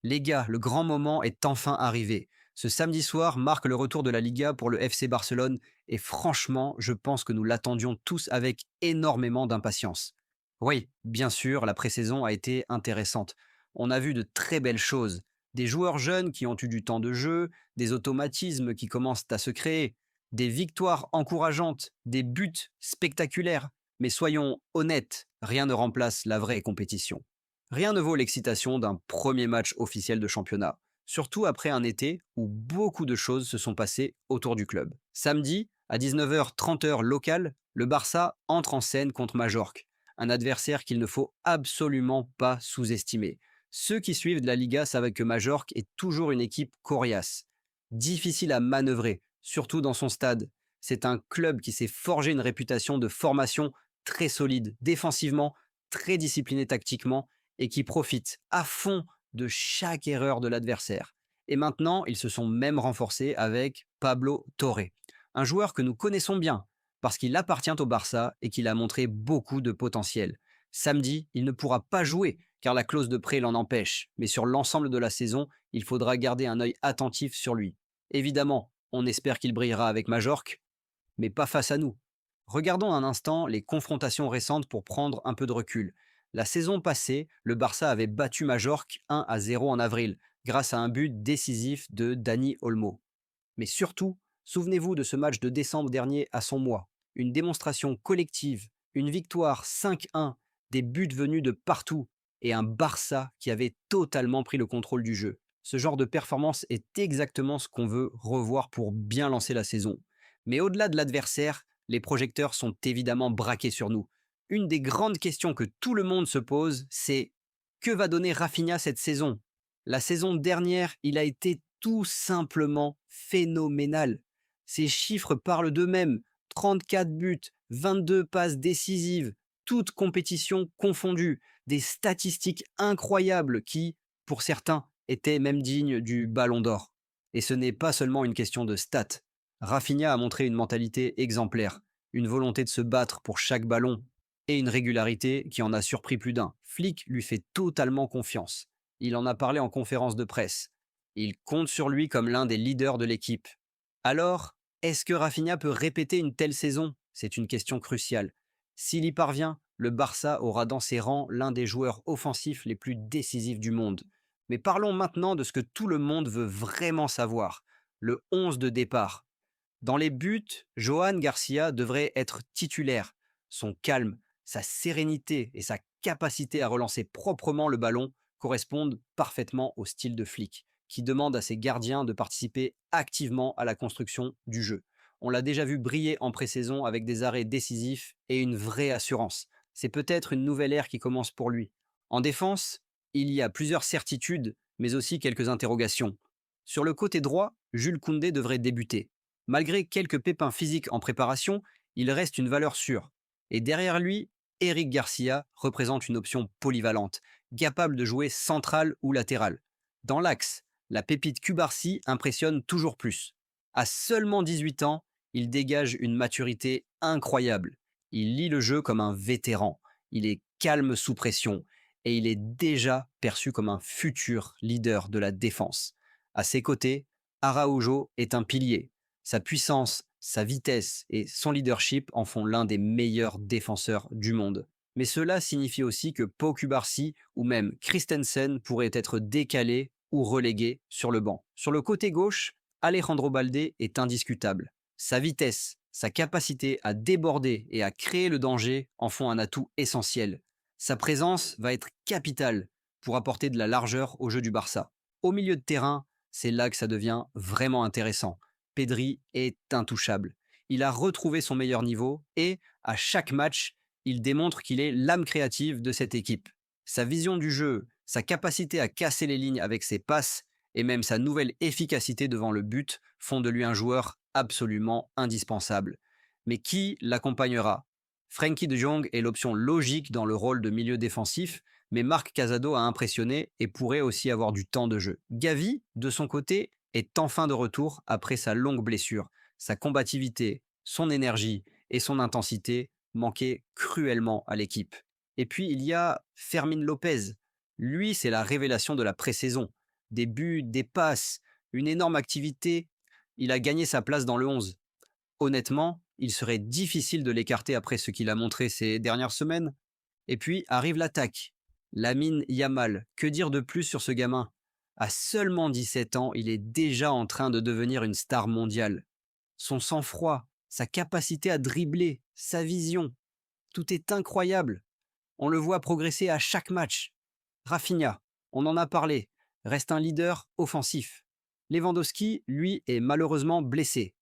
Les gars, le grand moment est enfin arrivé. Ce samedi soir marque le retour de la Liga pour le FC Barcelone et franchement, je pense que nous l'attendions tous avec énormément d'impatience. Oui, bien sûr, la pré-saison a été intéressante. On a vu de très belles choses. Des joueurs jeunes qui ont eu du temps de jeu, des automatismes qui commencent à se créer, des victoires encourageantes, des buts spectaculaires. Mais soyons honnêtes, rien ne remplace la vraie compétition. Rien ne vaut l'excitation d'un premier match officiel de championnat, surtout après un été où beaucoup de choses se sont passées autour du club. Samedi, à 19h30 heure locale, le Barça entre en scène contre Majorque, un adversaire qu'il ne faut absolument pas sous-estimer. Ceux qui suivent de la Liga savent que Majorque est toujours une équipe coriace, difficile à manœuvrer, surtout dans son stade. C'est un club qui s'est forgé une réputation de formation très solide, défensivement, très discipliné tactiquement et qui profite à fond de chaque erreur de l'adversaire. Et maintenant, ils se sont même renforcés avec Pablo Torre, un joueur que nous connaissons bien parce qu'il appartient au Barça et qu'il a montré beaucoup de potentiel. Samedi, il ne pourra pas jouer car la clause de prêt l'en empêche, mais sur l'ensemble de la saison, il faudra garder un œil attentif sur lui. Évidemment, on espère qu'il brillera avec Majorque, mais pas face à nous. Regardons un instant les confrontations récentes pour prendre un peu de recul. La saison passée, le Barça avait battu Majorque 1-0 en avril, grâce à un but décisif de Dani Olmo. Mais surtout, souvenez-vous de ce match de décembre dernier à son mois. Une démonstration collective, une victoire 5-1, des buts venus de partout et un Barça qui avait totalement pris le contrôle du jeu. Ce genre de performance est exactement ce qu'on veut revoir pour bien lancer la saison. Mais au-delà de l'adversaire, les projecteurs sont évidemment braqués sur nous. Une des grandes questions que tout le monde se pose, c'est que va donner Rafinha cette saison? La saison dernière, il a été tout simplement phénoménal. Ces chiffres parlent d'eux-mêmes. 34 buts, 22 passes décisives, toutes compétitions confondues, des statistiques incroyables qui, pour certains, étaient même dignes du ballon d'or. Et ce n'est pas seulement une question de stats. Rafinha a montré une mentalité exemplaire, une volonté de se battre pour chaque ballon et une régularité qui en a surpris plus d'un. Flick lui fait totalement confiance. Il en a parlé en conférence de presse. Il compte sur lui comme l'un des leaders de l'équipe. Alors, est-ce que Rafinha peut répéter une telle saison? C'est une question cruciale. S'il y parvient, le Barça aura dans ses rangs l'un des joueurs offensifs les plus décisifs du monde. Mais parlons maintenant de ce que tout le monde veut vraiment savoir, le 11 de départ. Dans les buts, Johan Garcia devrait être titulaire. Son calme, sa sérénité et sa capacité à relancer proprement le ballon correspondent parfaitement au style de Flick, qui demande à ses gardiens de participer activement à la construction du jeu. On l'a déjà vu briller en pré-saison avec des arrêts décisifs et une vraie assurance. C'est peut-être une nouvelle ère qui commence pour lui. En défense, il y a plusieurs certitudes, mais aussi quelques interrogations. Sur le côté droit, Jules Koundé devrait débuter. Malgré quelques pépins physiques en préparation, il reste une valeur sûre. Et derrière lui, Eric Garcia représente une option polyvalente, capable de jouer central ou latéral. Dans l'axe, la pépite Cubarsi impressionne toujours plus. À seulement 18 ans, il dégage une maturité incroyable. Il lit le jeu comme un vétéran. Il est calme sous pression et il est déjà perçu comme un futur leader de la défense. À ses côtés, Araujo est un pilier. Sa puissance, sa vitesse et son leadership en font l'un des meilleurs défenseurs du monde. Mais cela signifie aussi que Pau Cubarsí ou même Christensen pourraient être décalés ou relégués sur le banc. Sur le côté gauche, Alejandro Balde est indiscutable. Sa vitesse, sa capacité à déborder et à créer le danger en font un atout essentiel. Sa présence va être capitale pour apporter de la largeur au jeu du Barça. Au milieu de terrain, c'est là que ça devient vraiment intéressant. Pedri est intouchable. Il a retrouvé son meilleur niveau et, à chaque match, il démontre qu'il est l'âme créative de cette équipe. Sa vision du jeu, sa capacité à casser les lignes avec ses passes et même sa nouvelle efficacité devant le but font de lui un joueur absolument indispensable. Mais qui l'accompagnera? Frenkie de Jong est l'option logique dans le rôle de milieu défensif, mais Marc Casado a impressionné et pourrait aussi avoir du temps de jeu. Gavi, de son côté, est enfin de retour après sa longue blessure. Sa combativité, son énergie et son intensité manquaient cruellement à l'équipe. Et puis il y a Fermin Lopez. Lui, c'est la révélation de la pré-saison. des buts, des passes, une énorme activité. Il a gagné sa place dans le 11. Honnêtement, il serait difficile de l'écarter après ce qu'il a montré ces dernières semaines. Et puis arrive l'attaque. Lamine Yamal, que dire de plus sur ce gamin? À seulement 17 ans, il est déjà en train de devenir une star mondiale. Son sang-froid, sa capacité à dribbler, sa vision, tout est incroyable. On le voit progresser à chaque match. Rafinha, on en a parlé, reste un leader offensif. Lewandowski, lui, est malheureusement blessé.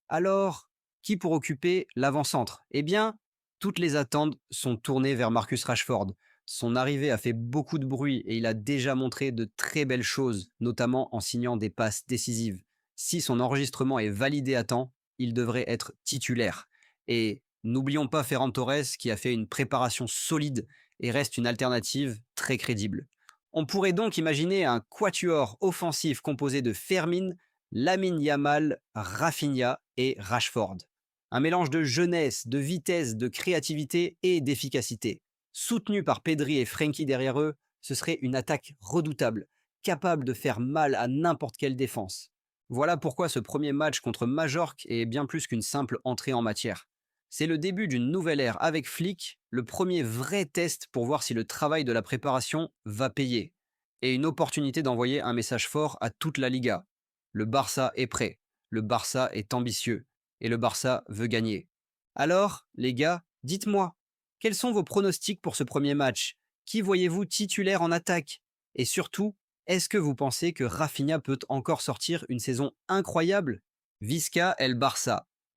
Alors, qui pour occuper l'avant-centre? Eh bien, toutes les attentes sont tournées vers Marcus Rashford. Son arrivée a fait beaucoup de bruit et il a déjà montré de très belles choses, notamment en signant des passes décisives. Si son enregistrement est validé à temps, il devrait être titulaire. Et n'oublions pas Ferran Torres qui a fait une préparation solide et reste une alternative très crédible. On pourrait donc imaginer un quatuor offensif composé de Fermin, Lamine Yamal, Rafinha et Rashford. Un mélange de jeunesse, de vitesse, de créativité et d'efficacité. Soutenu par Pedri et Frenkie derrière eux, ce serait une attaque redoutable, capable de faire mal à n'importe quelle défense. Voilà pourquoi ce premier match contre Majorque est bien plus qu'une simple entrée en matière. C'est le début d'une nouvelle ère avec Flick, le premier vrai test pour voir si le travail de la préparation va payer. Et une opportunité d'envoyer un message fort à toute la Liga. Le Barça est prêt, le Barça est ambitieux, et le Barça veut gagner. Alors, les gars, dites-moi, quels sont vos pronostics pour ce premier match? Qui voyez-vous titulaire en attaque? Et surtout, est-ce que vous pensez que Rafinha peut encore sortir une saison incroyable? Visca el Barça.